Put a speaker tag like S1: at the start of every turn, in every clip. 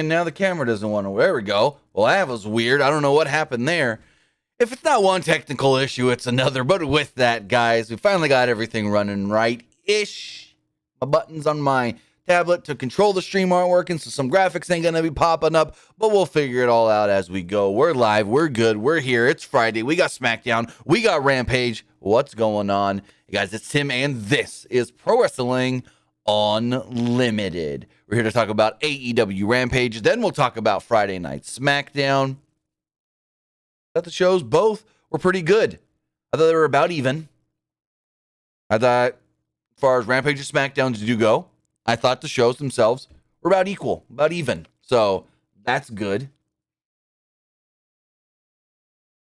S1: and now the camera doesn't want to. There we go. Well, that was weird. I don't know what happened there. If it's not one technical issue, it's another. But with that, guys, we finally got everything running right-ish. My buttons on my tablet to control the stream aren't working, so some graphics ain't going to be popping up, but we'll figure it all out as we go. We're live. We're good. We're here. It's Friday. We got Smackdown. We got Rampage. What's going on? Hey guys, it's Tim, and this is Pro Wrestling Unlimited. We're here to talk about AEW Rampage. Then we'll talk about Friday Night Smackdown. I thought the shows both were pretty good. I thought they were about even. I thought, as far as Rampage and Smackdowns do go, I thought the shows themselves were about equal, about even. So that's good.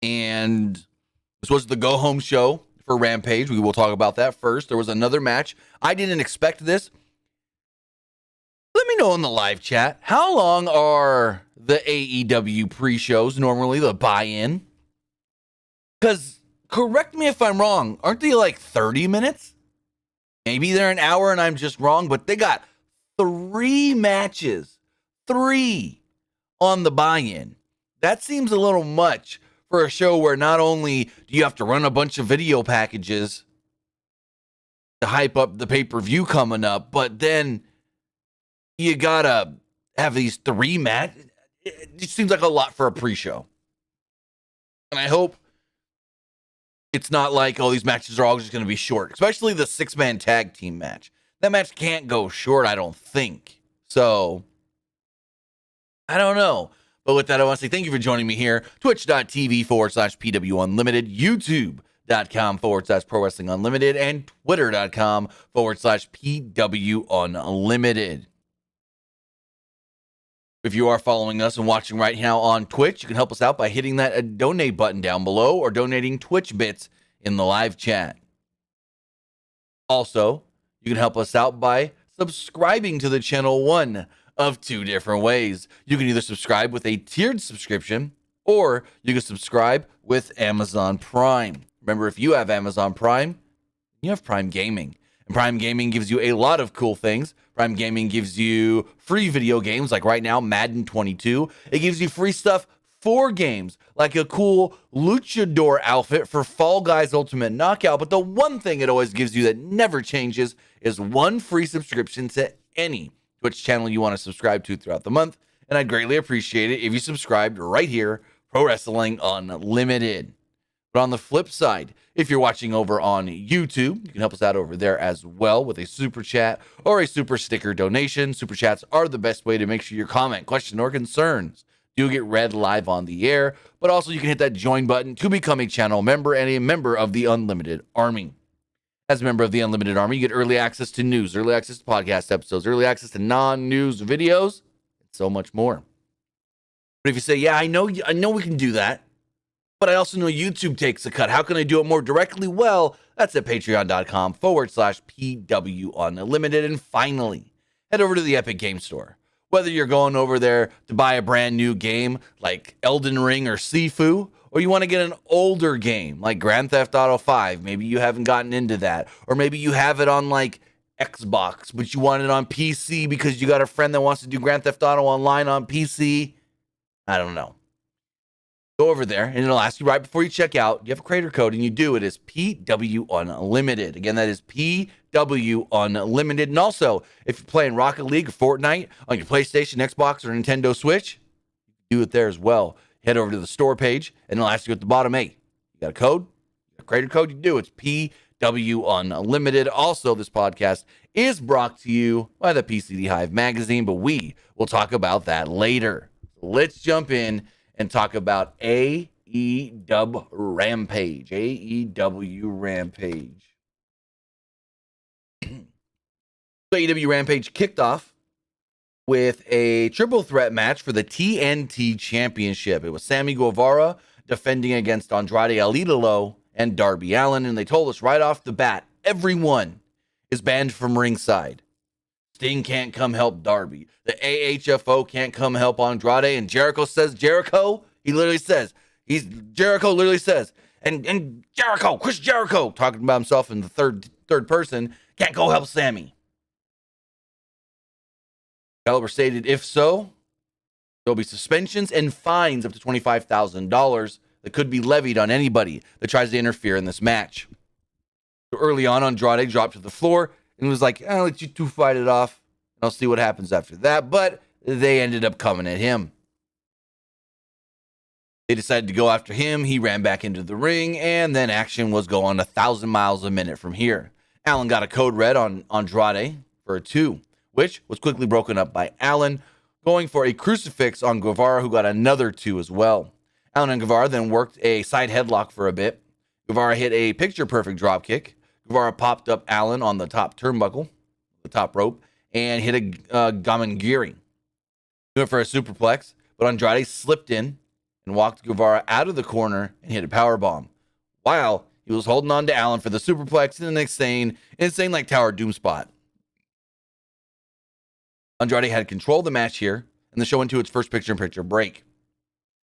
S1: And this was the go-home show for Rampage. We will talk about that first. There was another match. I didn't expect this. Let me know in the live chat, how long are the AEW pre-shows normally, the buy-in? Because, correct me if I'm wrong, aren't they like 30 minutes? Maybe they're an hour and I'm just wrong, but they got 3 matches. 3 on the buy-in. That seems a little much for a show where not only do you have to run a bunch of video packages to hype up the pay-per-view coming up, but then you gotta have these 3 matches. It just seems like a lot for a pre-show. And I hope it's not like, oh, these matches are all just going to be short, especially the 6-man tag team match. That match can't go short, I don't think. So, I don't know. But with that, I want to say thank you for joining me here. Twitch.tv/PWU Unlimited, YouTube.com/Pro Wrestling Unlimited, and Twitter.com/PWU Unlimited. If you are following us and watching right now on Twitch, you can help us out by hitting that donate button down below or donating Twitch bits in the live chat. Also, you can help us out by subscribing to the channel one of 2 different ways. You can either subscribe with a tiered subscription, or you can subscribe with Amazon Prime. Remember, if you have Amazon Prime, you have Prime Gaming. And Prime Gaming gives you a lot of cool things. Prime Gaming gives you free video games, like right now, Madden 22. It gives you free stuff for games, like a cool luchador outfit for Fall Guys Ultimate Knockout. But the one thing it always gives you that never changes is 1 free subscription to any Twitch channel you want to subscribe to throughout the month. And I'd greatly appreciate it if you subscribed right here, Pro Wrestling Unlimited. But on the flip side, if you're watching over on YouTube, you can help us out over there as well with a super chat or a super sticker donation. Super chats are the best way to make sure your comment, question, or concerns do get read live on the air. But also you can hit that join button to become a channel member and a member of the Unlimited Army. As a member of the Unlimited Army, you get early access to news, early access to podcast episodes, early access to non-news videos, and so much more. But if you say, yeah, I know we can do that, but I also know YouTube takes a cut. How can I do it more directly? Well, that's at patreon.com/PW Unlimited. And finally, head over to the Epic Game Store. Whether you're going over there to buy a brand new game like Elden Ring or Sifu, or you want to get an older game like Grand Theft Auto 5, maybe you haven't gotten into that, or maybe you have it on like Xbox, but you want it on PC because you got a friend that wants to do Grand Theft Auto Online on PC. I don't know. Go over there and it'll ask you right before you check out. You have a creator code and you do it as PW Unlimited. Again, that is PW Unlimited. And also, if you're playing Rocket League or Fortnite on your PlayStation, Xbox, or Nintendo Switch, do it there as well. Head over to the store page and it'll ask you at the bottom, hey, you got a code? You got a creator code? You do. It's PW Unlimited. Also, this podcast is brought to you by the PCD Hive magazine, but we will talk about that later. Let's jump in and talk about AEW Rampage. AEW Rampage. AEW Rampage kicked off with a triple threat match for the TNT Championship. It was Sammy Guevara defending against Andrade El Idolo and Darby Allin, and they told us right off the bat, everyone is banned from ringside. Sting can't come help Darby. The AHFO can't come help Andrade. And Jericho literally says, and Jericho, Chris Jericho, talking about himself in the third person, can't go help Sammy. Caliber stated, if so, There'll be suspensions and fines up to $25,000 that could be levied on anybody that tries to interfere in this match. So early on, Andrade dropped to the floor and was like, I'll let you two fight it off. I'll see what happens after that. But they ended up coming at him. They decided to go after him. He ran back into the ring, and then action was going 1,000 miles a minute from here. Allen got a code red on Andrade for a 2, which was quickly broken up by Allen, going for a crucifix on Guevara, who got another 2 as well. Allen and Guevara then worked a side headlock for a bit. Guevara hit a picture-perfect dropkick. Guevara popped up Allen on the top turnbuckle, the top rope, and hit a Gamangiri. He went for a superplex, but Andrade slipped in and walked Guevara out of the corner and hit a powerbomb, while he was holding on to Allen for the superplex and an insane like Tower Doom spot. Andrade had control of the match here, and the show went to its first picture-in-picture break.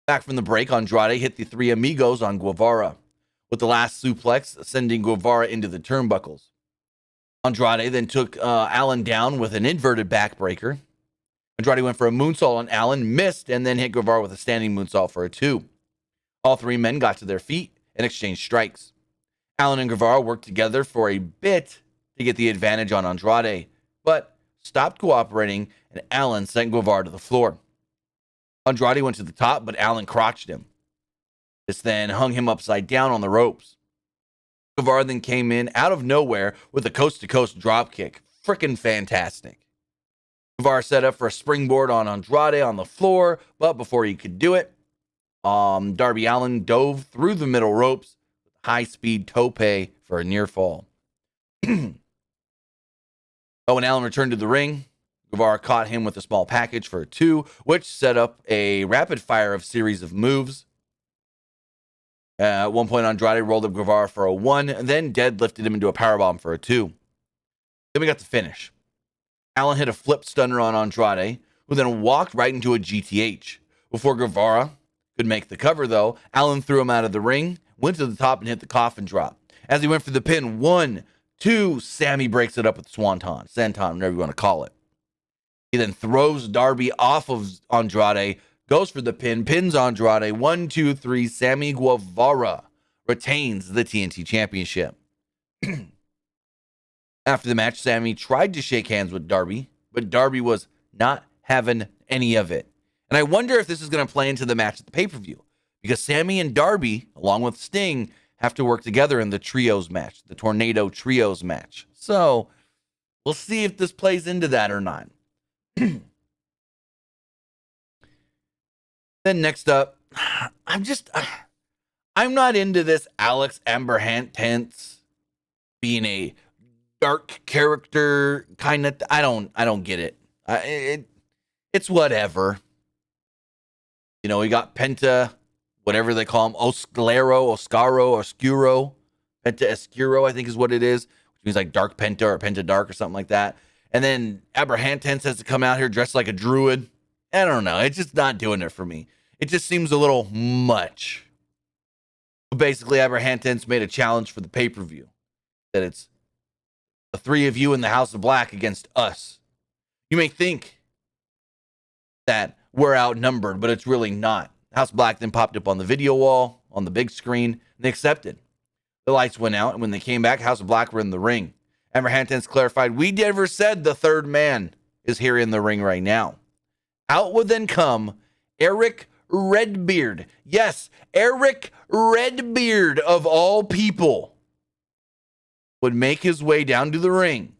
S1: Back from the break, Andrade hit the Three Amigos on Guevara, with the last suplex sending Guevara into the turnbuckles. Andrade then took Allen down with an inverted backbreaker. Andrade went for a moonsault on Allen, missed, and then hit Guevara with a standing moonsault for a 2. All three men got to their feet and exchanged strikes. Allen and Guevara worked together for a bit to get the advantage on Andrade, but stopped cooperating, and Allen sent Guevara to the floor. Andrade went to the top, but Allen crotched him. This then hung him upside down on the ropes. Guevara then came in out of nowhere with a coast-to-coast dropkick. Frickin' fantastic. Guevara set up for a springboard on Andrade on the floor, but before he could do it, Darby Allin dove through the middle ropes with a high-speed tope for a near fall. But when Allin returned to the ring, Guevara caught him with a small package for a 2, which set up a rapid fire of series of moves. At one point, Andrade rolled up Guevara for a 1, and then deadlifted him into a powerbomb for a 2. Then we got the finish. Allen hit a flip stunner on Andrade, who then walked right into a GTH. Before Guevara could make the cover, though, Allen threw him out of the ring, went to the top, and hit the coffin drop. As he went for the pin, 1, 2, Sammy breaks it up with Swanton, Santon, whatever you want to call it. He then throws Darby off of Andrade, goes for the pin, pins Andrade, 1, 2, 3, Sammy Guevara retains the TNT Championship. After the match, Sammy tried to shake hands with Darby, but Darby was not having any of it. And I wonder if this is going to play into the match at the pay-per-view, because Sammy and Darby, along with Sting, have to work together in the trios match, the Tornado Trios match. So we'll see if this plays into that or not. Then next up, I'm not into this Alex Amberhantence being a dark character kind of. I don't get it. It's whatever. You know, we got Penta, whatever they call him, Oscuro, Penta Escuro, I think is what it is, which means like Dark Penta or Penta Dark or something like that. And then Aberhantence has to come out here dressed like a druid. I don't know. It's just not doing it for me. It just seems a little much. But basically, Aberhantence made a challenge for the pay-per-view. That it's the 3 of you in the House of Black against us. You may think that we're outnumbered, but it's really not. House of Black then popped up on the video wall, on the big screen, and they accepted. The lights went out, and when they came back, House of Black were in the ring. Aberhantence clarified, we never said the third man is here in the ring right now. Out would then come Eric Redbeard. Yes, Eric Redbeard, of all people, would make his way down to the ring,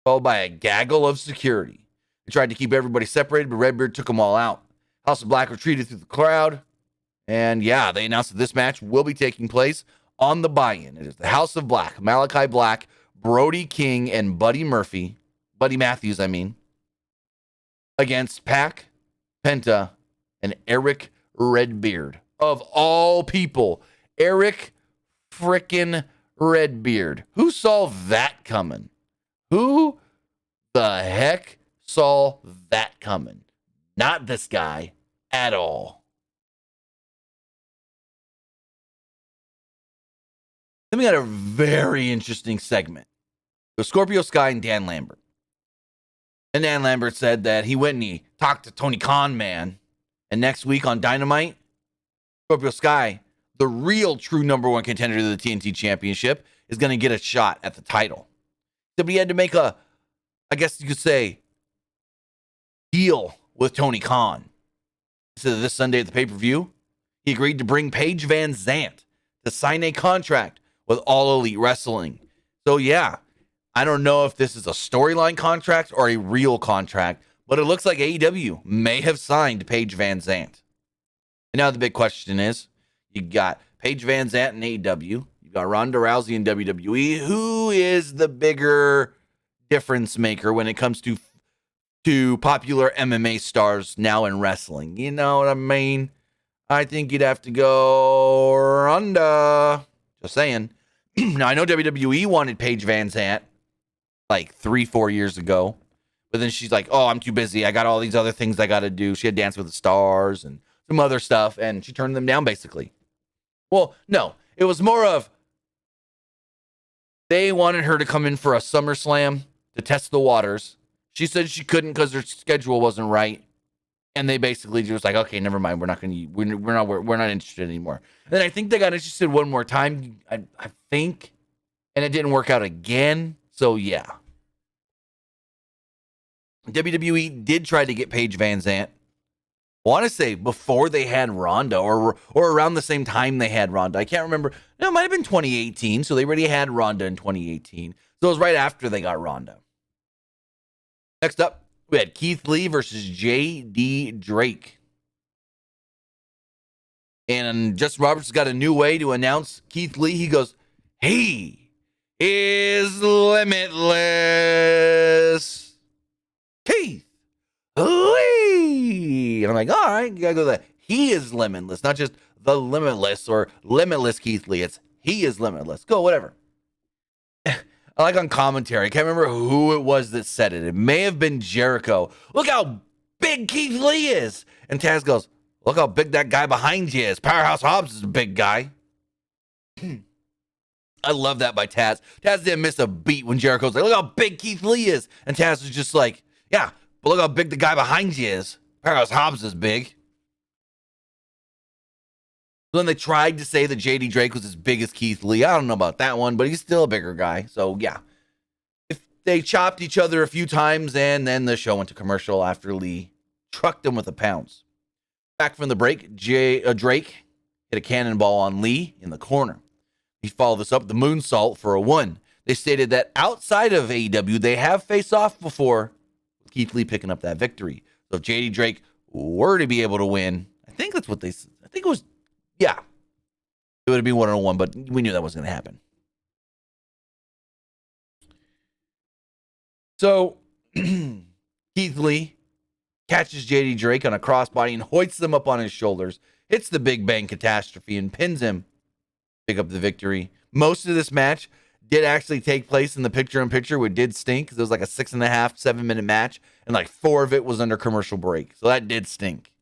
S1: followed by a gaggle of security. They tried to keep everybody separated, but Redbeard took them all out. House of Black retreated through the crowd, and yeah, they announced that this match will be taking place on the buy-in. It is the House of Black, Malachi Black, Brody King, and Buddy Matthews, against Pac, Penta, and Eric Redbeard. Of all people, Eric frickin' Redbeard. Who saw that coming? Who the heck saw that coming? Not this guy at all. Then we got a very interesting segment with Scorpio Sky and Dan Lambert. And Dan Lambert said that he went and he talked to Tony Khan, man. And next week on Dynamite, Scorpio Sky, the real true number one contender to the TNT Championship, is going to get a shot at the title. But he had to make a, I guess you could say, deal with Tony Khan. So this Sunday at the pay-per-view, he agreed to bring Paige VanZant to sign a contract with All Elite Wrestling. So yeah, I don't know if this is a storyline contract or a real contract, but it looks like AEW may have signed Paige VanZant. And now the big question is, you got Paige VanZant in AEW, you got Ronda Rousey in WWE. Who is the bigger difference maker when it comes to popular MMA stars now in wrestling? You know what I mean? I think you'd have to go Ronda. Just saying. Now, I know WWE wanted Paige VanZant like 3-4 years ago, but then she's like, oh, I'm too busy. I got all these other things I got to do. She had Dance with the Stars and some other stuff, and she turned them down, basically. Well, no, it was more of they wanted her to come in for a SummerSlam to test the waters. She said she couldn't because her schedule wasn't right. And they basically just like, okay, never mind. We're not interested anymore. And then I think they got interested one more time, I think, and it didn't work out again. So yeah, WWE did try to get Paige VanZant. I want to say before they had Ronda, or around the same time they had Ronda. I can't remember. No, it might have been 2018. So they already had Ronda in 2018. So it was right after they got Ronda. Next up, we had Keith Lee versus J.D. Drake. And Justin Roberts got a new way to announce Keith Lee. He goes, he is limitless. Keith Lee. And I'm like, all right, you got to go that. He is limitless, not just the limitless or limitless Keith Lee. It's he is limitless. Go, whatever. I like on commentary, I can't remember who it was that said it. It may have been Jericho. Look how big Keith Lee is. And Taz goes, look how big that guy behind you is. Powerhouse Hobbs is a big guy. I love that by Taz. Taz didn't miss a beat when Jericho's like, look how big Keith Lee is. And Taz was just like, yeah, but look how big the guy behind you is. Powerhouse Hobbs is big. Then they tried to say that J.D. Drake was as big as Keith Lee. I don't know about that one, but he's still a bigger guy. So, yeah. If they chopped each other a few times, and then the show went to commercial after Lee trucked him with a pounce. Back from the break, Drake hit a cannonball on Lee in the corner. He followed this up with the moonsault for a 1. They stated that outside of AEW, they have faced off before, with Keith Lee picking up that victory. So if J.D. Drake were to be able to win, I think that's what they said. I think it was, yeah, it would have been 1-on-1, but we knew that wasn't going to happen. So Keith Lee catches J.D. Drake on a crossbody and hoists him up on his shoulders, hits the Big Bang Catastrophe and pins him. Pick up the victory. Most of this match did actually take place in the picture-in-picture, which did stink because it was like a 6.5, 7-minute match, and like 4 of it was under commercial break. So that did stink.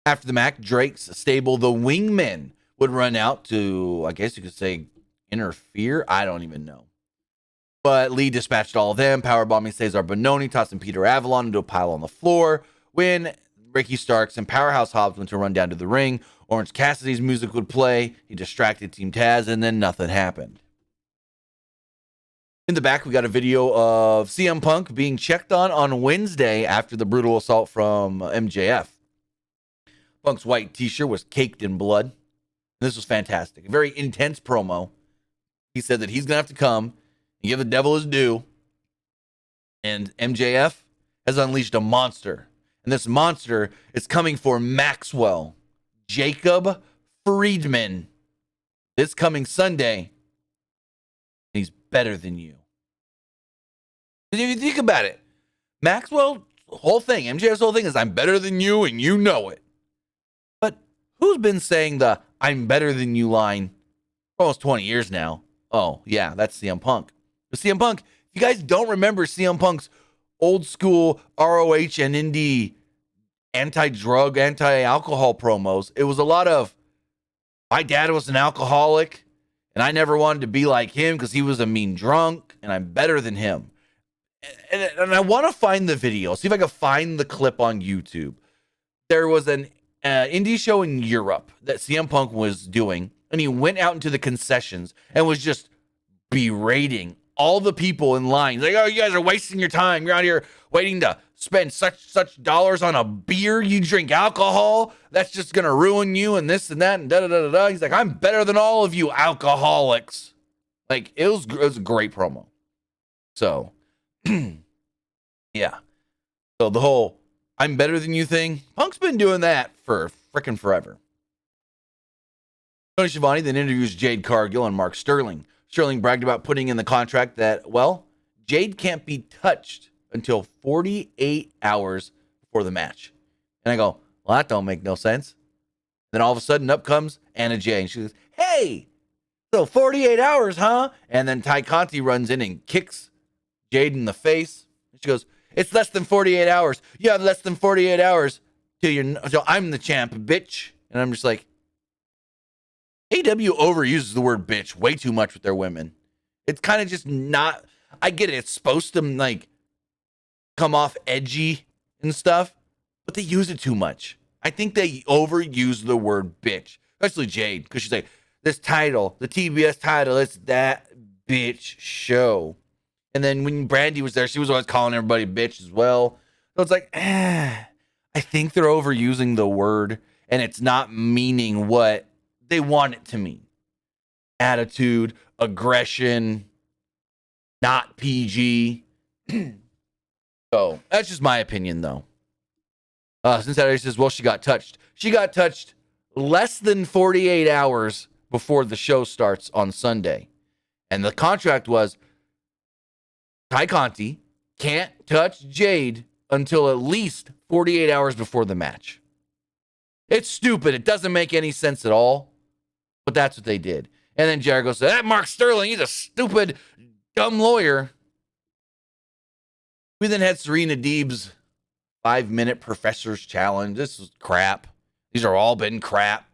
S1: After the match, Drake's stable, the Wingmen, would run out to, I guess you could say, interfere. I don't even know. But Lee dispatched all of them, powerbombing Cesar Bononi, tossing Peter Avalon into a pile on the floor. When Ricky Starks and Powerhouse Hobbs went to run down to the ring, Orange Cassidy's music would play. He distracted Team Taz, and then nothing happened. In the back, we got a video of CM Punk being checked on Wednesday after the brutal assault from MJF. Punk's white t-shirt was caked in blood. This was fantastic. A very intense promo. He said that he's going to have to come and give the devil his due. And MJF has unleashed a monster. And this monster is coming for Maxwell Jacob Friedman this coming Sunday. He's better than you. If you think about it, Maxwell's whole thing, MJF's whole thing is I'm better than you and you know it. But who's been saying the I'm better than you line for almost 20 years now? Oh, yeah, that's CM Punk. But CM Punk, if you guys don't remember CM Punk's old school ROH and indie anti-drug, anti-alcohol promos, it was a lot of, my dad was an alcoholic, And I never wanted to be like him because he was a mean drunk and I'm better than him. And I want to find the video, see if I can find the clip on YouTube. There was an indie show in Europe that CM Punk was doing, and he went out into the concessions and was just berating all the people in line. He's like, oh, you guys are wasting your time. You're out here waiting to spend such dollars on a beer. You drink alcohol. That's just going to ruin you and this and that and da-da-da-da-da. He's like, I'm better than all of you alcoholics. Like, it was a great promo. So, yeah. So the whole I'm better than you thing, Punk's been doing that for frickin' forever. Tony Schiavone then interviews Jade Cargill and Mark Sterling. Sterling bragged about putting in the contract that, well, Jade can't be touched until 48 hours before the match. And I go, well, that don't make no sense. Then all of a sudden up comes Anna Jay, and she goes, hey, so 48 hours, huh? And then Ty Conti runs in and kicks Jade in the face. And she goes, it's less than 48 hours. You have less than 48 hours till I'm the champ, bitch. And I'm just like, AEW overuses the word bitch way too much with their women. It's kind of just not, I get it. It's supposed to like come off edgy and stuff, but they use it too much. I think they overuse the word bitch, especially Jade, because she's like, this title, the TBS title, it's that bitch show. And then when Brandy was there, she was always calling everybody bitch as well. So it's like, I think they're overusing the word, and it's not meaning what they want it to mean. Attitude, aggression, not PG. So that's just my opinion, though. Cincinnati says, well, she got touched. She got touched less than 48 hours before the show starts on Sunday. And the contract was Ty Conti can't touch Jade until at least 48 hours before the match. It's stupid. It doesn't make any sense at all. But that's what they did. And then Jericho said, that Mark Sterling, he's a stupid, dumb lawyer. We then had Serena Deeb's 5-minute Professor's Challenge. This was crap. These are all been crap.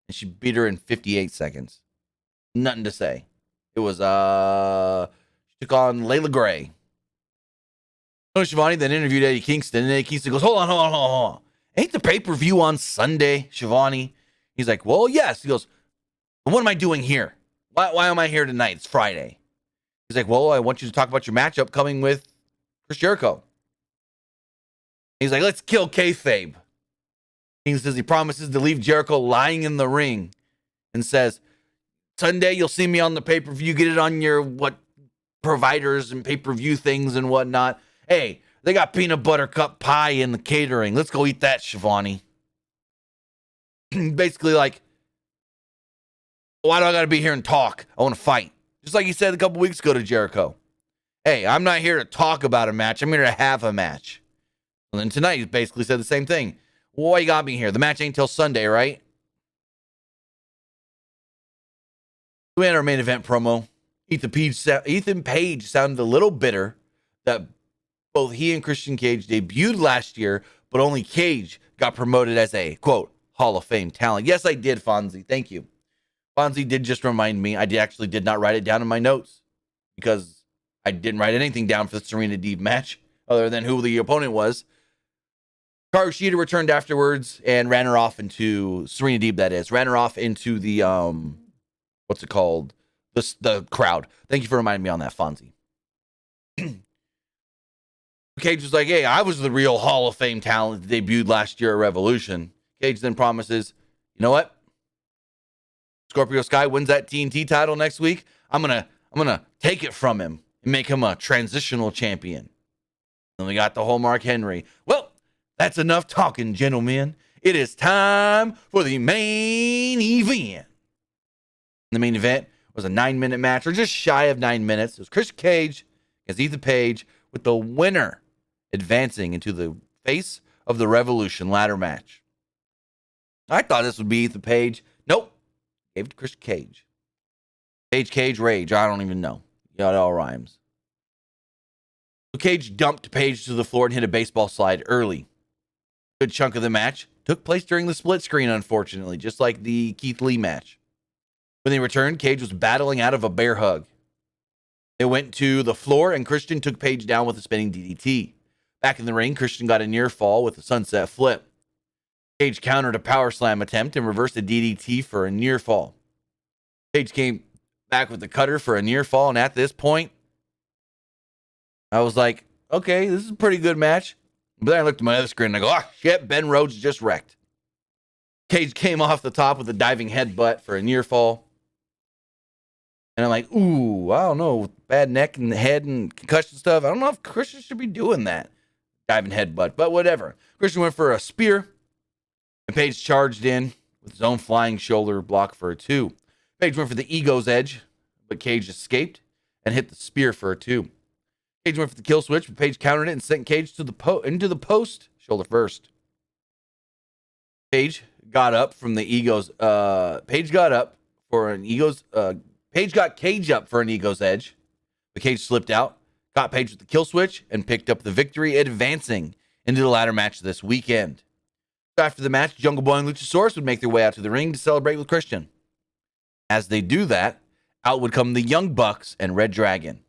S1: And she beat her in 58 seconds. Nothing to say. It was, she took on Layla Gray. Tony Schiavone then interviewed Eddie Kingston, and Eddie Kingston goes, hold on. Ain't the pay-per-view on Sunday, Schiavone? He's like, well, yes. He goes, what am I doing here? Why am I here tonight? It's Friday. He's like, well, I want you to talk about your matchup coming with Chris Jericho. He's like, let's kill kayfabe. He says he promises to leave Jericho lying in the ring and says, Sunday, you'll see me on the pay-per-view. Get it on your providers and pay-per-view things and whatnot. Hey, they got peanut butter cup pie in the catering. Let's go eat that, Schiavone. Basically like, why do I got to be here and talk? I want to fight. Just like he said a couple weeks ago to Jericho. Hey, I'm not here to talk about a match. I'm here to have a match. And then tonight, he basically said the same thing. Well, why you got me here? The match ain't till Sunday, right? We had our main event promo. Ethan Page sounded a little bitter that both he and Christian Cage debuted last year, but only Cage got promoted as a, quote, Hall of Fame talent. Yes, I did, Fonzie. Thank you. Fonzie did just remind me. I actually did not write it down in my notes because I didn't write anything down for the Serena Deeb match other than who the opponent was. Hikaru Shida returned afterwards and ran her off into Serena Deeb, that is. Ran her off into the, what's it called? The crowd. Thank you for reminding me on that, Fonzie. Cage was like, hey, I was the real Hall of Fame talent that debuted last year at Revolution. Cage then promises, you know what? Scorpio Sky wins that TNT title next week. I'm gonna take it from him and make him a transitional champion. And we got the whole Mark Henry. Well, that's enough talking, gentlemen. It is time for the main event. The main event was a 9-minute match, or just shy of 9 minutes. It was Chris Cage against Ethan Page, with the winner advancing into the face of the Revolution ladder match. I thought this would be Ethan Page. Nope. Gave it to Chris Cage. Cage, Rage. I don't even know. Yeah, it all rhymes. So Cage dumped Page to the floor and hit a baseball slide early. A good chunk of the match took place during the split screen, unfortunately, just like the Keith Lee match. When they returned, Cage was battling out of a bear hug. They went to the floor, and Christian took Paige down with a spinning DDT. Back in the ring, Christian got a near fall with a sunset flip. Cage countered a power slam attempt and reversed a DDT for a near fall. Cage came back with the cutter for a near fall, and at this point, I was like, okay, this is a pretty good match. But then I looked at my other screen and I go, oh shit, Ben Rhodes just wrecked. Cage came off the top with a diving headbutt for a near fall. And I'm like, ooh, I don't know, bad neck and head and concussion stuff. I don't know if Christian should be doing that. Diving headbutt, but whatever. Christian went for a spear, and Paige charged in with his own flying shoulder block for a 2. Paige went for the ego's edge, but Cage escaped and hit the spear for a 2. Cage went for the kill switch, but Paige countered it and sent Cage to into the post, shoulder first. Paige got up from the ego's. Paige got up for an ego's. Paige got Cage up for an ego's edge, but Cage slipped out, caught Paige with the kill switch, and picked up the victory, advancing into the ladder match this weekend. After the match, Jungle Boy and Luchasaurus would make their way out to the ring to celebrate with Christian. As they do that, out would come the Young Bucks and Red Dragon.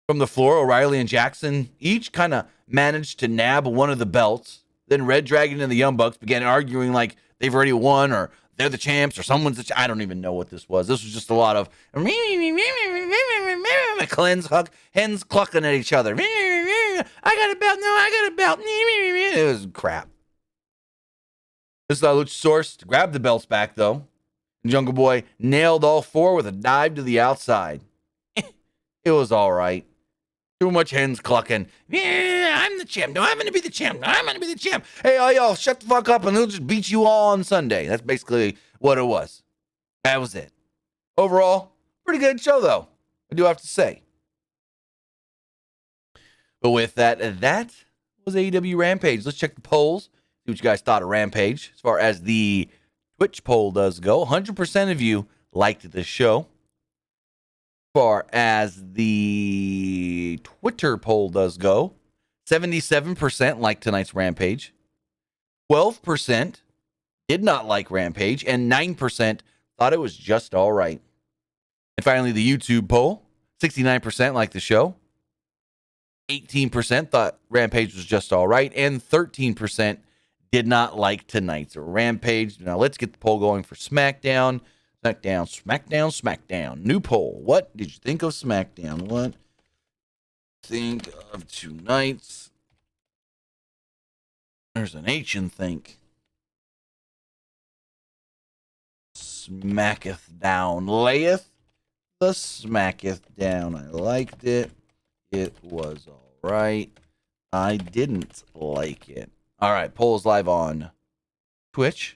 S1: From the floor, O'Reilly and Jackson each kind of managed to nab one of the belts. Then Red Dragon and the Young Bucks began arguing like they've already won or they're the champs or someone's the I don't even know what this was. This was just a lot of hens clucking at each other. I got a belt. No, I got a belt. It was crap. This is Luchasaurus grabbed the belts back, though. Jungle Boy nailed all 4 with a dive to the outside. It was all right. Too much hens clucking. Yeah, I'm the champ. No, I'm going to be the champ. No, I'm going to be the champ. Hey, all y'all, shut the fuck up and he'll just beat you all on Sunday. That's basically what it was. That was it. Overall, pretty good show, though. I do have to say. But with that, that was AEW Rampage. Let's check the polls. See what you guys thought of Rampage. As far as the Twitch poll does go, 100% of you liked this show. As far as the Twitter poll does go, 77% liked tonight's Rampage. 12% did not like Rampage. And 9% thought it was just all right. And finally, the YouTube poll, 69% liked the show. 18% thought Rampage was just all right, and 13% did not like tonight's Rampage. Now let's get the poll going for SmackDown. SmackDown. New poll. What did you think of SmackDown? What think of tonight's? There's an H in think. Smacketh down. Layeth the smacketh down. I liked it. It was all right. I didn't like it. All right, polls live on Twitch.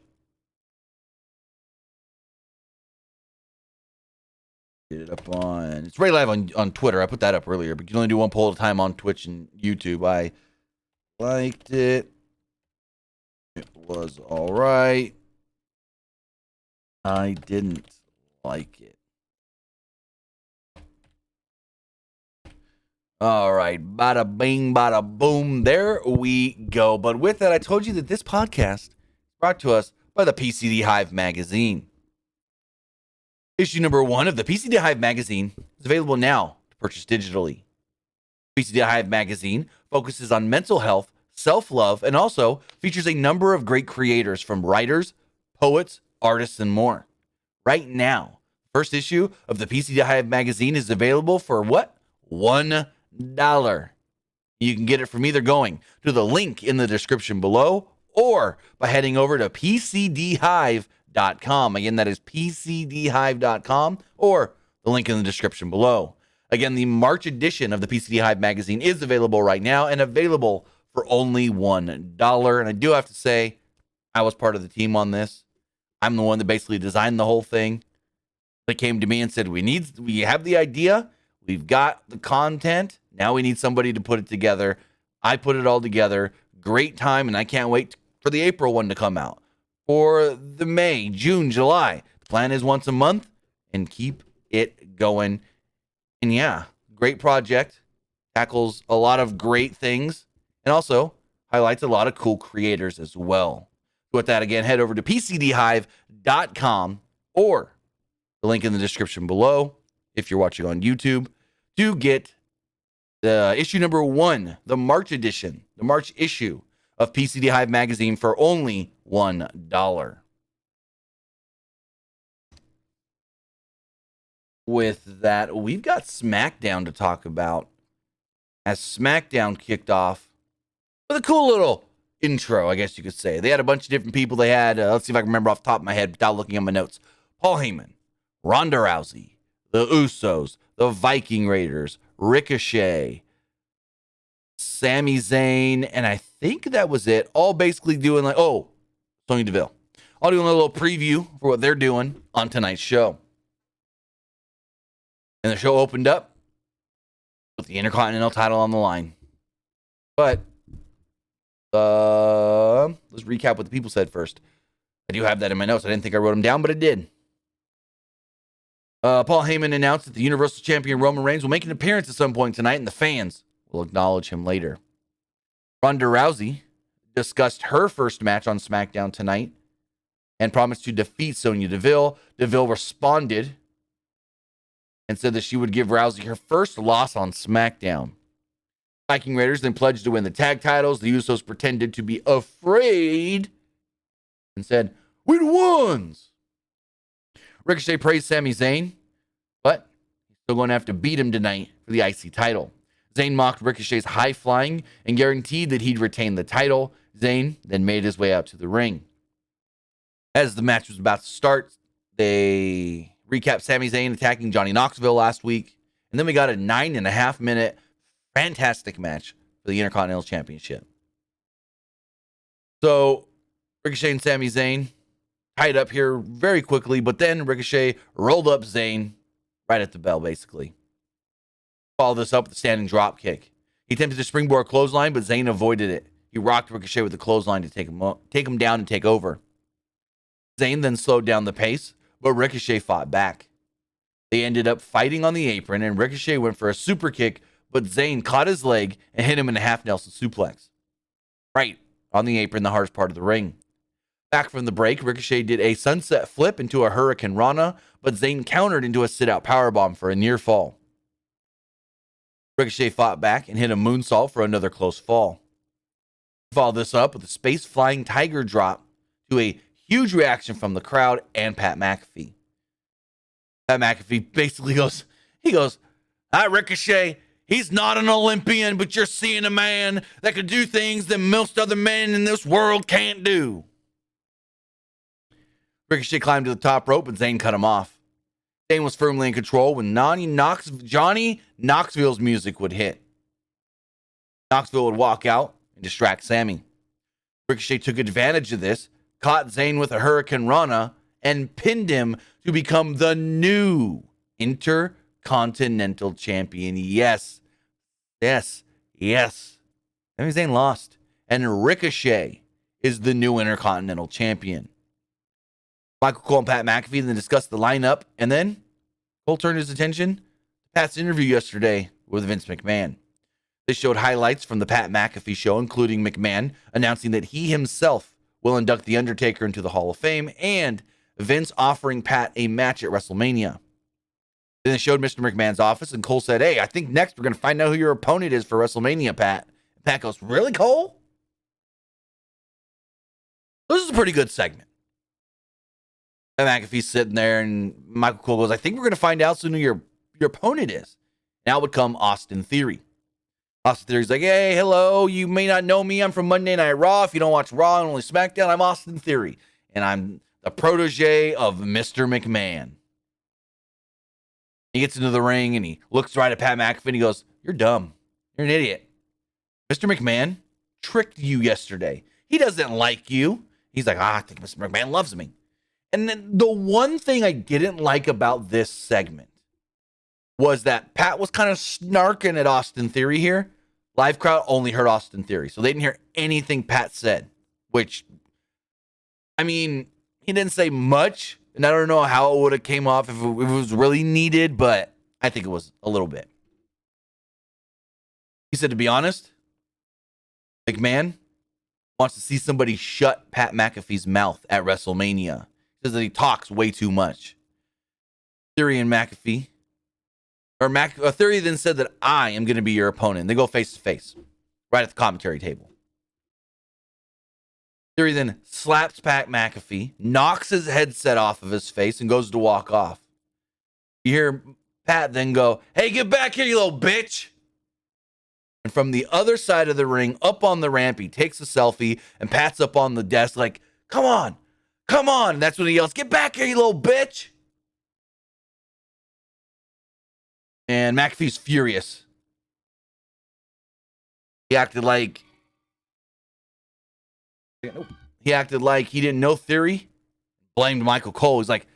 S1: Get it up on. It's right live on Twitter. I put that up earlier, but you can only do one poll at a time on Twitch and YouTube. I liked it. It was all right. I didn't like it. All right, bada bing, bada boom. There we go. But with that, I told you that this podcast is brought to us by the PCD Hive magazine. Issue number 1 of the PCD Hive magazine is available now to purchase digitally. PCD Hive magazine focuses on mental health, self-love, and also features a number of great creators from writers, poets, artists, and more. Right now, first issue of the PCD Hive magazine is available for what? $1. You can get it from either going to the link in the description below or by heading over to PCDHive.com. Again, that is PCDHive.com or the link in the description below. Again, the March edition of the PCD Hive magazine is available right now and available for only $1. And I do have to say, I was part of the team on this. I'm the one that basically designed the whole thing. They came to me and said, we have the idea. We've got the content. Now we need somebody to put it together. I put it all together. Great time, and I can't wait for the April one to come out. For the May, June, July. The plan is once a month, and keep it going. And yeah, great project. Tackles a lot of great things, and also highlights a lot of cool creators as well. With that, again, head over to PCDHive.com or the link in the description below if you're watching on YouTube to get the issue number 1, the March edition, the March issue of PCD Hive magazine for only $1. With that, we've got SmackDown to talk about, as SmackDown kicked off with a cool little intro, I guess you could say. They had a bunch of different people. They had, let's see if I can remember off the top of my head without looking at my notes. Paul Heyman, Ronda Rousey, the Usos, the Viking Raiders, Ricochet, Sami Zayn, and I think that was it. All basically doing like, Sonya Deville. All doing a little preview for what they're doing on tonight's show. And the show opened up with the Intercontinental title on the line. But let's recap what the people said first. I do have that in my notes. I didn't think I wrote them down, but I did. Paul Heyman announced that the Universal Champion Roman Reigns will make an appearance at some point tonight, and the fans will acknowledge him later. Ronda Rousey discussed her first match on SmackDown tonight and promised to defeat Sonya Deville. Deville responded and said that she would give Rousey her first loss on SmackDown. Viking Raiders then pledged to win the tag titles. The Usos pretended to be afraid and said, "We're the ones." Ricochet praised Sami Zayn, but he's still going to have to beat him tonight for the IC title. Zayn mocked Ricochet's high flying and guaranteed that he'd retain the title. Zayn then made his way out to the ring. As the match was about to start, they recapped Sami Zayn attacking Johnny Knoxville last week. And then we got a 9.5-minute fantastic match for the Intercontinental Championship. So Ricochet and Sami Zayn tied up here very quickly, but then Ricochet rolled up Zayn right at the bell, basically. Followed this up with a standing drop kick. He attempted to springboard clothesline, but Zayn avoided it. He rocked Ricochet with the clothesline to take him down and take over. Zayn then slowed down the pace, but Ricochet fought back. They ended up fighting on the apron, and Ricochet went for a super kick, but Zayn caught his leg and hit him in a half Nelson suplex. Right on the apron, the hardest part of the ring. Back from the break, Ricochet did a sunset flip into a Hurricane Rana, but Zayn countered into a sit-out powerbomb for a near fall. Ricochet fought back and hit a moonsault for another close fall. Followed this up with a space-flying tiger drop to a huge reaction from the crowd and Pat McAfee. Pat McAfee basically goes, "Hi, Ricochet. He's not an Olympian, but you're seeing a man that could do things that most other men in this world can't do." Ricochet climbed to the top rope, but Zayn cut him off. Zayn was firmly in control when Johnny Knoxville's music would hit. Knoxville would walk out and distract Sami. Ricochet took advantage of this, caught Zayn with a Hurricane Rana, and pinned him to become the new Intercontinental Champion. Yes. Sami Zayn lost, and Ricochet is the new Intercontinental Champion. Michael Cole and Pat McAfee then discussed the lineup, and then Cole turned his attention to Pat's interview yesterday with Vince McMahon. They showed highlights from the Pat McAfee show, including McMahon announcing that he himself will induct The Undertaker into the Hall of Fame, and Vince offering Pat a match at WrestleMania. Then they showed Mr. McMahon's office, and Cole said, "Hey, I think next we're going to find out who your opponent is for WrestleMania, Pat." And Pat goes, "Really, Cole?" This is a pretty good segment. McAfee's sitting there, and Michael Cole goes, "I think we're going to find out soon who your opponent is." Now would come Austin Theory. Austin Theory's like, "Hey, hello, you may not know me. I'm from Monday Night Raw. If you don't watch Raw and only SmackDown, I'm Austin Theory. And I'm the protege of Mr. McMahon." He gets into the ring, and he looks right at Pat McAfee, and he goes, "You're dumb. You're an idiot. Mr. McMahon tricked you yesterday. He doesn't like you." He's like, "I think Mr. McMahon loves me." And then the one thing I didn't like about this segment was that Pat was kind of snarking at Austin Theory here. Live crowd only heard Austin Theory, so they didn't hear anything Pat said, which, I mean, he didn't say much, and I don't know how it would have came off if it was really needed, but I think it was a little bit. He said, to be honest, McMahon wants to see somebody shut Pat McAfee's mouth at WrestleMania. Says that he talks way too much. Theory and McAfee. Theory then said that I am going to be your opponent. They go face to face right at the commentary table. Theory then slaps Pat McAfee, knocks his headset off of his face, and goes to walk off. You hear Pat then go, "Hey, get back here, you little bitch." And from the other side of the ring, up on the ramp, he takes a selfie, and Pat's up on the desk like, "Come on, come on." And that's when he yells, "Get back here, you little bitch." And McAfee's furious. He acted like he didn't know Theory. Blamed Michael Cole. He's like,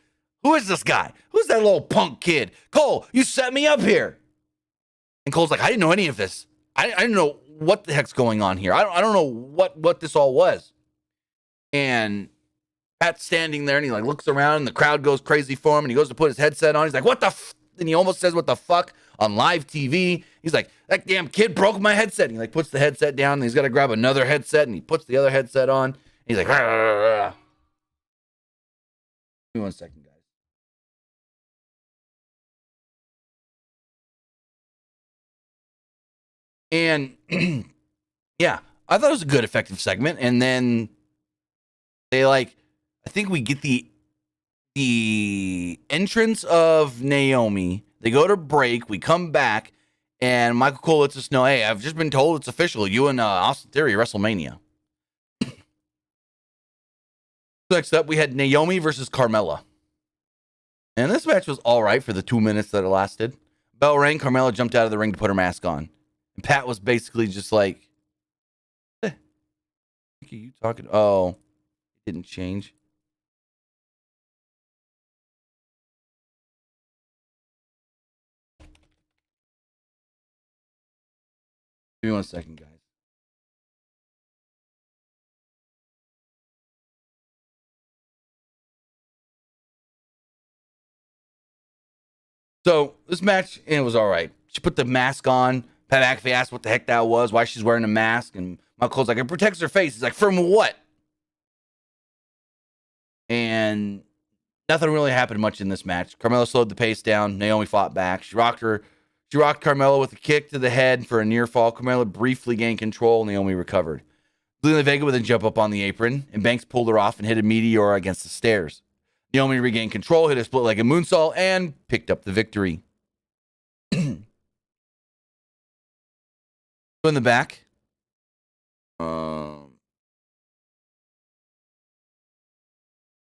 S1: "Who is this guy? Who's that little punk kid? Cole, you set me up here." And Cole's like, "I didn't know any of this. I didn't know what the heck's going on here. I don't know what this all was." And Pat's standing there, and he like looks around, and the crowd goes crazy for him, and he goes to put his headset on. He's like, "What the f-?" And he almost says, "What the fuck?" on live TV. He's like, "That damn kid broke my headset." And he like puts the headset down, and he's got to grab another headset, and he puts the other headset on. And he's like, "Rah, rah, rah." Give me 1 second, guys. And yeah, I thought it was a good, effective segment. And then they I think we get the entrance of Naomi. They go to break. We come back, and Michael Cole lets us know, "Hey, I've just been told it's official. You and Austin Theory WrestleMania." Next up, we had Naomi versus Carmella. And this match was all right for the 2 minutes that it lasted. Bell rang. Carmella jumped out of the ring to put her mask on. And Pat was basically just like, "What are you talking?" Oh, it didn't change. Give me 1 second, guys. So this match, it was all right. She put the mask on. Pat McAfee asked what the heck that was, why she's wearing a mask, and Michael Cole's like, "It protects her face." He's like, "From what?" And nothing really happened much in this match. Carmella slowed the pace down. Naomi fought back. She rocked Carmella with a kick to the head for a near fall. Carmella briefly gained control. Naomi recovered. Zelina Vega would then jump up on the apron, and Banks pulled her off and hit a meteor against the stairs. Naomi regained control, hit a split-legged moonsault, and picked up the victory. In the back,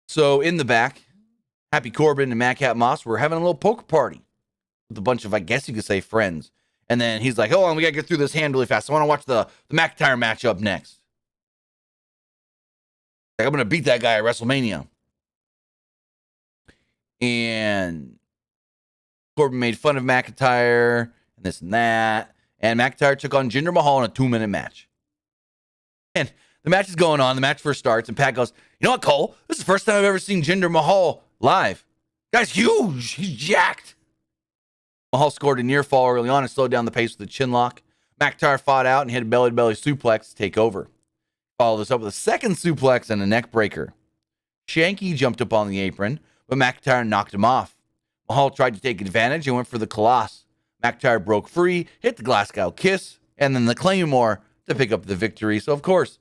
S1: so in the back, Happy Corbin and Madcap Moss were having a little poker party with a bunch of, I guess you could say, friends. And then he's like, "Hold on, we gotta get through this hand really fast. I want to watch the McIntyre match up next. Like, I'm gonna beat that guy at WrestleMania." And Corbin made fun of McIntyre and this and that. And McIntyre took on Jinder Mahal in a 2-minute match. And the match is going on. The match first starts, and Pat goes, "You know what, Cole? This is the first time I've ever seen Jinder Mahal live. Guy's huge. He's jacked." Mahal scored a near fall early on and slowed down the pace with a chin lock. McIntyre fought out and hit a belly-to-belly suplex to take over. Followed this up with a second suplex and a neck breaker. Shanky jumped up on the apron, but McIntyre knocked him off. Mahal tried to take advantage and went for the Colossus. McIntyre broke free, hit the Glasgow Kiss, and then the Claymore to pick up the victory. So, of course,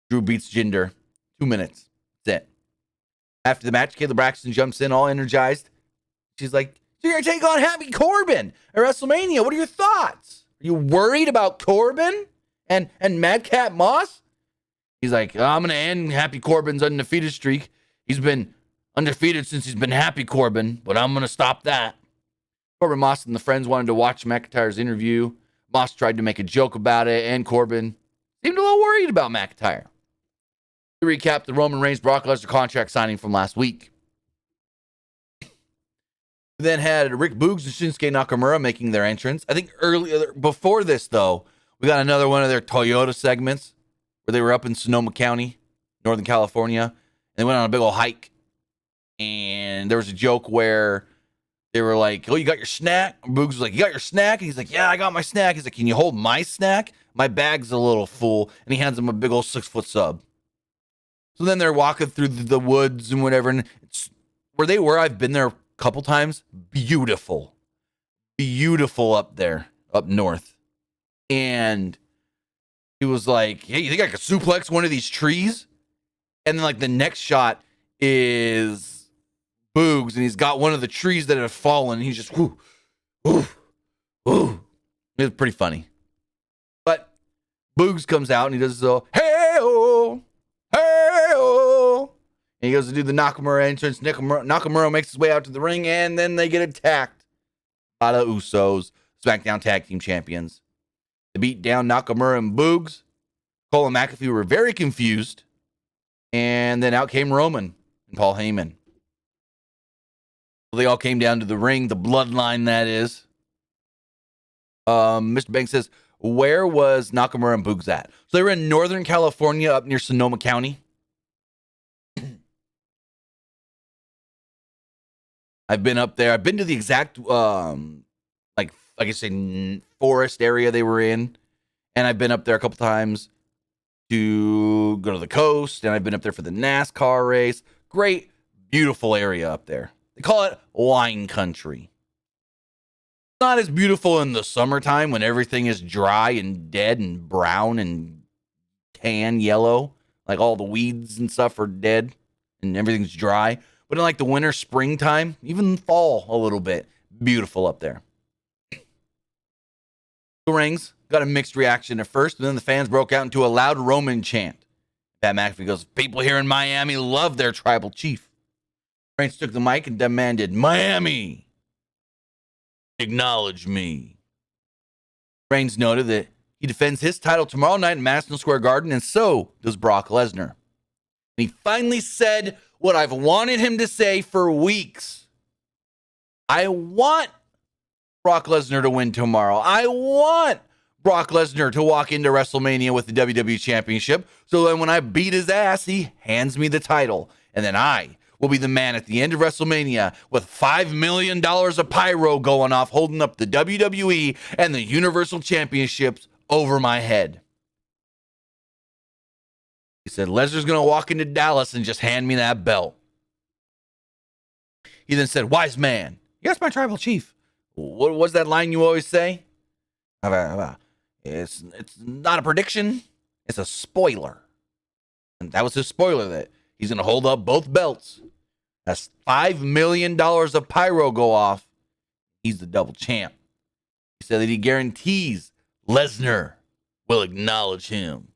S1: Drew beats Jinder. 2 minutes. That's it. After the match, Kayla Braxton jumps in all energized. She's like, "So you're going to take on Happy Corbin at WrestleMania. What are your thoughts? Are you worried about Corbin and Madcap Moss?" He's like, "I'm going to end Happy Corbin's undefeated streak. He's been undefeated since he's been Happy Corbin, but I'm going to stop that." Corbin, Moss, and the friends wanted to watch McIntyre's interview. Moss tried to make a joke about it, and Corbin seemed a little worried about McIntyre. To recap the Roman Reigns Brock Lesnar contract signing from last week. We then had Rick Boogs and Shinsuke Nakamura making their entrance. I think earlier, before this, though, we got another one of their Toyota segments where they were up in Sonoma County, Northern California, and they went on a big old hike. And there was a joke where they were like, "Oh, you got your snack?" Boogs was like, "You got your snack?" And he's like, "Yeah, I got my snack." He's like, "Can you hold my snack? My bag's a little full." And he hands him a big old 6-foot sub. So then they're walking through the woods and whatever. And it's where they were. I've been there a couple times. Beautiful. Beautiful up there, up north. And he was like, hey, you think I could suplex one of these trees? And then like the next shot is Boogs, and he's got one of the trees that have fallen. And he's just, whoo, whoo, whoo. It was pretty funny. But Boogs comes out and he does the, hey-oh, hey-oh. And he goes to do the Nakamura entrance. Nakamura makes his way out to the ring, and then they get attacked by the Usos, SmackDown Tag Team Champions. They beat down Nakamura and Boogs. Cole and McAfee were very confused. And then out came Roman and Paul Heyman. They all came down to the ring, the Bloodline, that is. Mr. Banks says, where was Nakamura and Boogs at? So they were in Northern California, up near Sonoma County. I've been up there. I've been to the exact, like I say, forest area they were in. And I've been up there a couple times to go to the coast. And I've been up there for the NASCAR race. Great, beautiful area up there. They call it wine country. It's not as beautiful in the summertime when everything is dry and dead and brown and tan yellow. Like all the weeds and stuff are dead and everything's dry. But in like the winter, springtime, even fall a little bit, beautiful up there. The rings got a mixed reaction at first, and then the fans broke out into a loud Roman chant. Pat McAfee goes, people here in Miami love their tribal chief. Reigns took the mic and demanded, Miami, acknowledge me. Reigns noted that he defends his title tomorrow night in Madison Square Garden, and so does Brock Lesnar. And he finally said what I've wanted him to say for weeks. I want Brock Lesnar to win tomorrow. I want Brock Lesnar to walk into WrestleMania with the WWE Championship, so then when I beat his ass, he hands me the title, and then I will be the man at the end of WrestleMania with $5 million of pyro going off, holding up the WWE and the Universal Championships over my head. He said, Lesnar's going to walk into Dallas and just hand me that belt. He then said, wise man, yes, my tribal chief. What was that line you always say? It's not a prediction. It's a spoiler. And that was his spoiler, that he's going to hold up both belts. That's $5 million of pyro go off. He's the double champ. He said that he guarantees Lesnar will acknowledge him.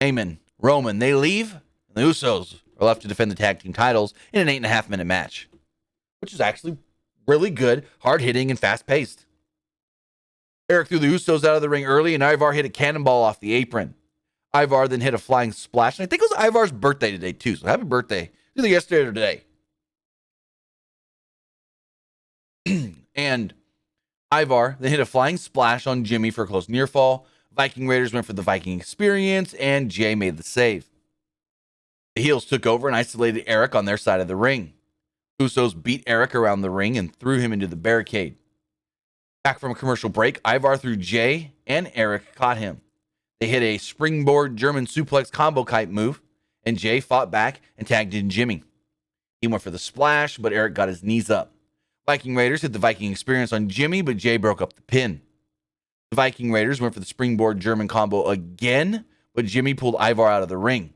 S1: Heyman, Roman, they leave, and the Usos are left to defend the tag team titles in an 8.5 minute match, which is actually really good, hard-hitting, and fast-paced. Eric threw the Usos out of the ring early, and Ivar hit a cannonball off the apron. Ivar then hit a flying splash, and I think it was Ivar's birthday today, too, so happy birthday. Either yesterday or today. And Ivar then hit a flying splash on Jimmy for a close near fall. Viking Raiders went for the Viking experience, and Jay made the save. The heels took over and isolated Eric on their side of the ring. Usos beat Eric around the ring and threw him into the barricade. Back from a commercial break, Ivar threw Jay, and Eric caught him. They hit a springboard German suplex combo kite move, and Jay fought back and tagged in Jimmy. He went for the splash, but Eric got his knees up. Viking Raiders hit the Viking experience on Jimmy, but Jay broke up the pin. The Viking Raiders went for the springboard German combo again, but Jimmy pulled Ivar out of the ring.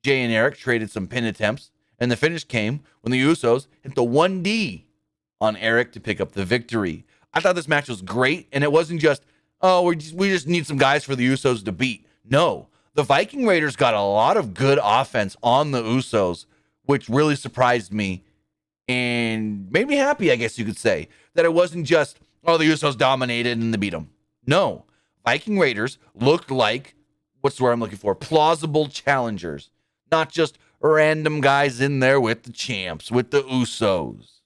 S1: Jay and Eric traded some pin attempts, and the finish came when the Usos hit the 1D on Eric to pick up the victory. I thought this match was great, and it wasn't just, oh, we just need some guys for the Usos to beat. No, the Viking Raiders got a lot of good offense on the Usos, which really surprised me and made me happy, I guess you could say, that it wasn't just, oh, the Usos dominated and they beat them. No, Viking Raiders looked like, what's the word I'm looking for, plausible challengers, not just random guys in there with the champs, with the Usos.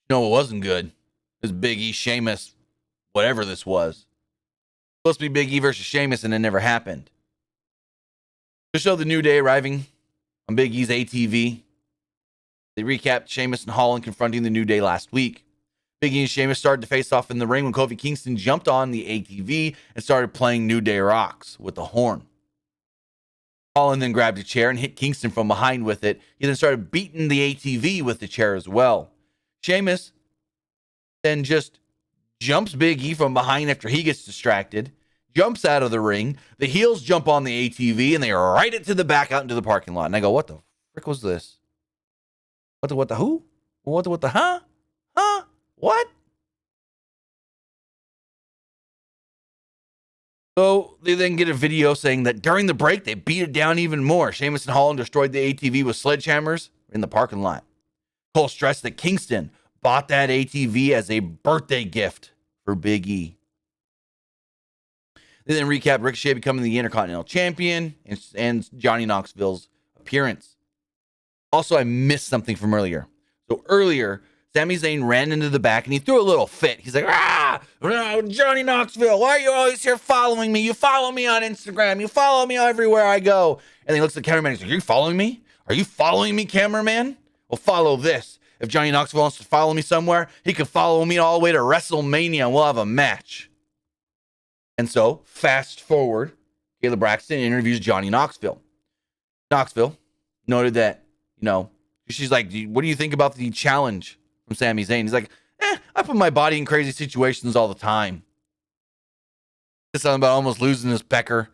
S1: No, it wasn't good. It was Big E, Sheamus, whatever this was. Supposed to be Big E versus Sheamus, and it never happened. To show the New Day arriving on Big E's ATV, they recapped Sheamus and Holland confronting the New Day last week. Big E and Sheamus started to face off in the ring when Kofi Kingston jumped on the ATV and started playing New Day Rocks with the horn. Holland then grabbed a chair and hit Kingston from behind with it. He then started beating the ATV with the chair as well. Sheamus then just jumps Big E from behind after he gets distracted, jumps out of the ring. The heels jump on the ATV and they ride it to the back out into the parking lot. And I go, what the frick was this? What the who? What the huh? Huh? What? So they then get a video saying that during the break, they beat it down even more. Sheamus and Holland destroyed the ATV with sledgehammers in the parking lot. Cole stressed that Kingston bought that ATV as a birthday gift for Big E. They then recap Ricochet becoming the Intercontinental Champion and Johnny Knoxville's appearance. Also, I missed something from earlier. So earlier, Sami Zayn ran into the back and he threw a little fit. He's like, Johnny Knoxville, why are you always here following me? You follow me on Instagram. You follow me everywhere I go. And then he looks at the cameraman and he's like, are you following me? Are you following me, cameraman? Well, follow this. If Johnny Knoxville wants to follow me somewhere, he can follow me all the way to WrestleMania and we'll have a match. And so, fast forward, Kayla Braxton interviews Johnny Knoxville. Knoxville noted that, she's like, what do you think about the challenge from Sami Zayn? He's like, I put my body in crazy situations all the time. It's something about almost losing his pecker.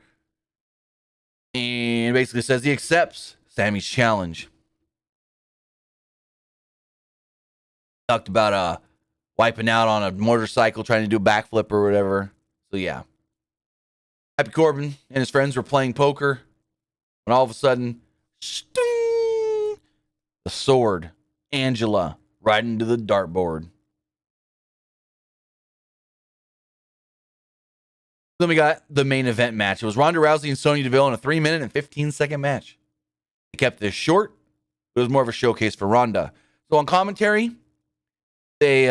S1: And basically says he accepts Sami's challenge. Talked about wiping out on a motorcycle, trying to do a backflip or whatever. So yeah. Happy Corbin and his friends were playing poker when all of a sudden, sting, the sword, Angela, right into the dartboard. Then we got the main event match. It was Ronda Rousey and Sonya Deville in a 3-minute and 15-second match. They kept this short. It was more of a showcase for Ronda. So on commentary, they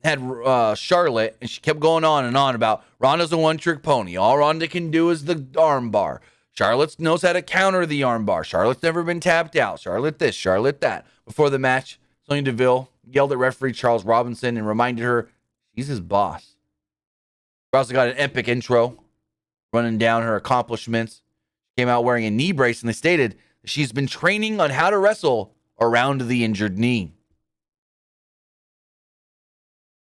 S1: had Charlotte, and she kept going on and on about Ronda's a one-trick pony. All Ronda can do is the armbar. Charlotte knows how to counter the armbar. Charlotte's never been tapped out. Charlotte this, Charlotte that. Before the match, Sonya Deville yelled at referee Charles Robinson and reminded her she's his boss. Rousey got an epic intro, running down her accomplishments. She came out wearing a knee brace, and they stated that she's been training on how to wrestle around the injured knee.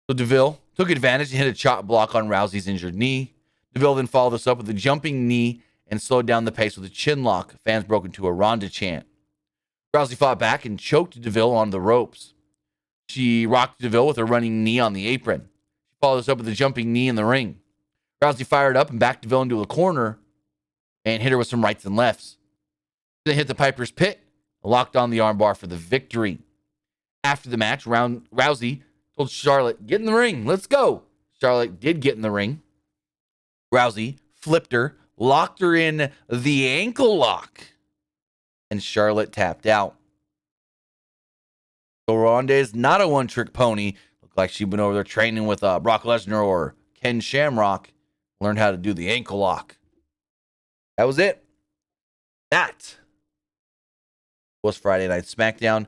S1: So Deville took advantage and hit a chop block on Rousey's injured knee. Deville then followed this up with a jumping knee and slowed down the pace with a chin lock. Fans broke into a Ronda chant. Rousey fought back and choked Deville on the ropes. She rocked Deville with a running knee on the apron. She followed this up with a jumping knee in the ring. Rousey fired up and backed Deville into a corner and hit her with some rights and lefts. Then hit the Piper's Pit and locked on the armbar for the victory. After the match, Rousey told Charlotte, get in the ring. Let's go. Charlotte did get in the ring. Rousey flipped her, locked her in the ankle lock, and Charlotte tapped out. So Ronda is not a one-trick pony. Looked like she'd been over there training with Brock Lesnar or Ken Shamrock. Learned how to do the ankle lock. That was it. That was Friday Night SmackDown.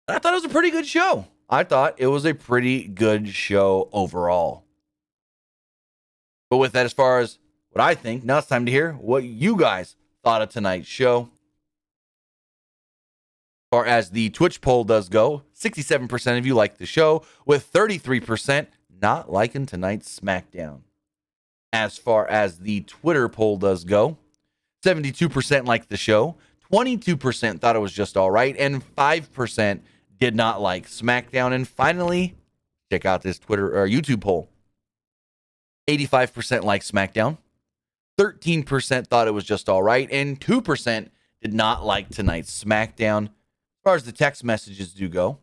S1: I thought it was a pretty good show. I thought it was a pretty good show overall. But with that, as far as what I think, now it's time to hear what you guys thought of tonight's show. As far as the Twitch poll does go, 67% of you like the show, with 33% not liking tonight's SmackDown. As far as the Twitter poll does go, 72% liked the show, 22% thought it was just all right, and 5% did not like SmackDown. And finally, check out this Twitter or YouTube poll. 85% liked SmackDown, 13% thought it was just all right, and 2% did not like tonight's SmackDown. As far as the text messages do go,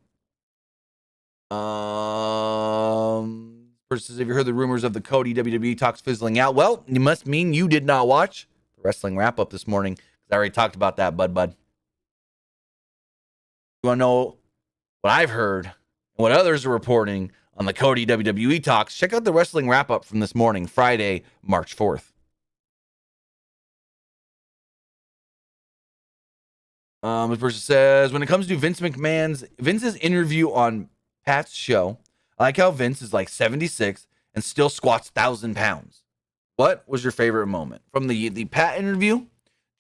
S1: versus have you heard the rumors of the Cody WWE talks fizzling out? Well, you must mean you did not watch the wrestling wrap up this morning, because I already talked about that, bud. You want to know what I've heard and what others are reporting on the Cody WWE talks? Check out the wrestling wrap up from this morning, Friday, March 4th. This person says, when it comes to Vince's interview on Pat's show, I like how Vince is like 76 and still squats 1,000 pounds. What was your favorite moment from the Pat interview?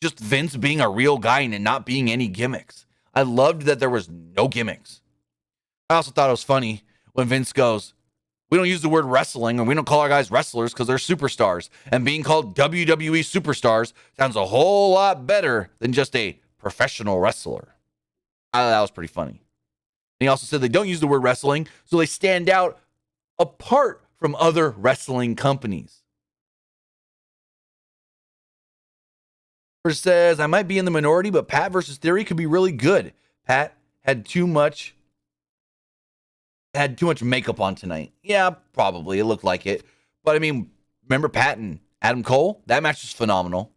S1: Just Vince being a real guy and not being any gimmicks. I loved that there was no gimmicks. I also thought it was funny when Vince goes, we don't use the word wrestling, or we don't call our guys wrestlers because they're superstars. And being called WWE superstars sounds a whole lot better than just a professional wrestler. I thought that was pretty funny. And he also said they don't use the word wrestling, so they stand out apart from other wrestling companies. First says, I might be in the minority, but Pat versus Theory could be really good. Pat had too much makeup on tonight. Yeah, probably. It looked like it. But I mean, remember Pat and Adam Cole? That match was phenomenal.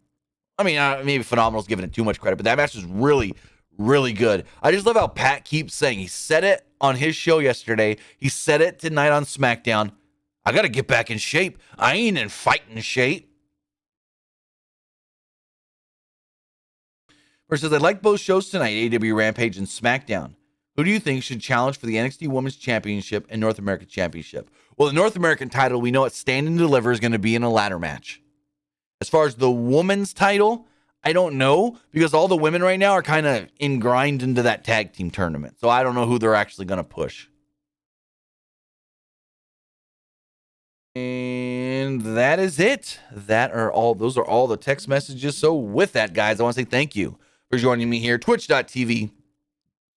S1: I mean, maybe phenomenal is giving it too much credit, but that match was really, really good. I just love how Pat keeps saying, he said it on his show yesterday. He said it tonight on SmackDown. I got to get back in shape. I ain't in fighting shape. Versus, I like both shows tonight, AEW Rampage and SmackDown. Who do you think should challenge for the NXT Women's Championship and North American Championship? Well, the North American title, we know it's Stand and Deliver is going to be in a ladder match. As far as the women's title, I don't know, because all the women right now are kind of ingrined into that tag team tournament. So I don't know who they're actually going to push. And that is it. Those are all the text messages. So with that, guys, I want to say thank you for joining me here. Twitch.tv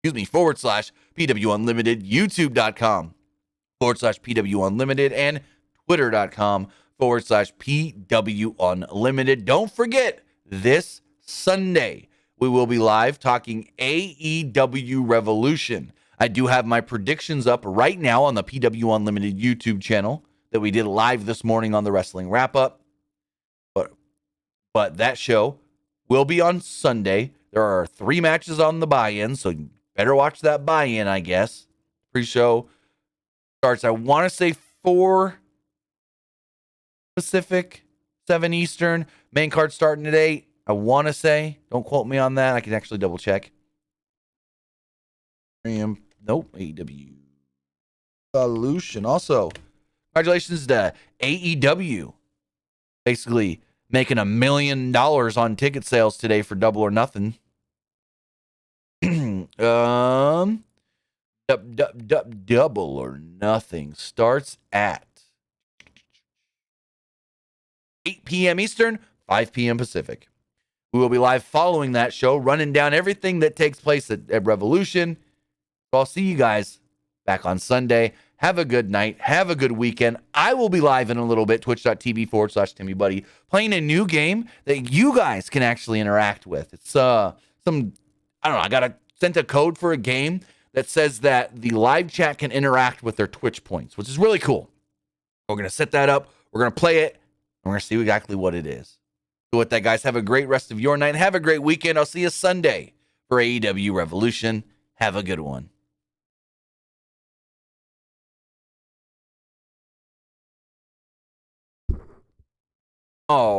S1: /PW Unlimited, YouTube.com /PW Unlimited, and Twitter.com /PW Unlimited. Don't forget, this Sunday, we will be live talking AEW Revolution. I do have my predictions up right now on the PW Unlimited YouTube channel that we did live this morning on the Wrestling Wrap-Up. But that show will be on Sunday. There are 3 matches on the buy-in, so better watch that buy-in, I guess. Pre-show starts, I want to say 4 Pacific, 7 Eastern. Main card starting at 8. I want to say. Don't quote me on that. I can actually double check. Nope. AEW Revolution. Also, congratulations to AEW. Basically making $1 million on ticket sales today for Double or Nothing. Double or Nothing starts at 8 p.m. Eastern, 5 p.m. Pacific. We will be live following that show, running down everything that takes place at Revolution. So I'll see you guys back on Sunday. Have a good night. Have a good weekend. I will be live in a little bit, twitch.tv /TimmyBuddy, playing a new game that you guys can actually interact with. It's I don't know, I sent a code for a game that says that the live chat can interact with their Twitch points, which is really cool. We're going to set that up. We're going to play it, and we're going to see exactly what it is. So with that, guys, have a great rest of your night. Have a great weekend. I'll see you Sunday for AEW Revolution. Have a good one. Oh.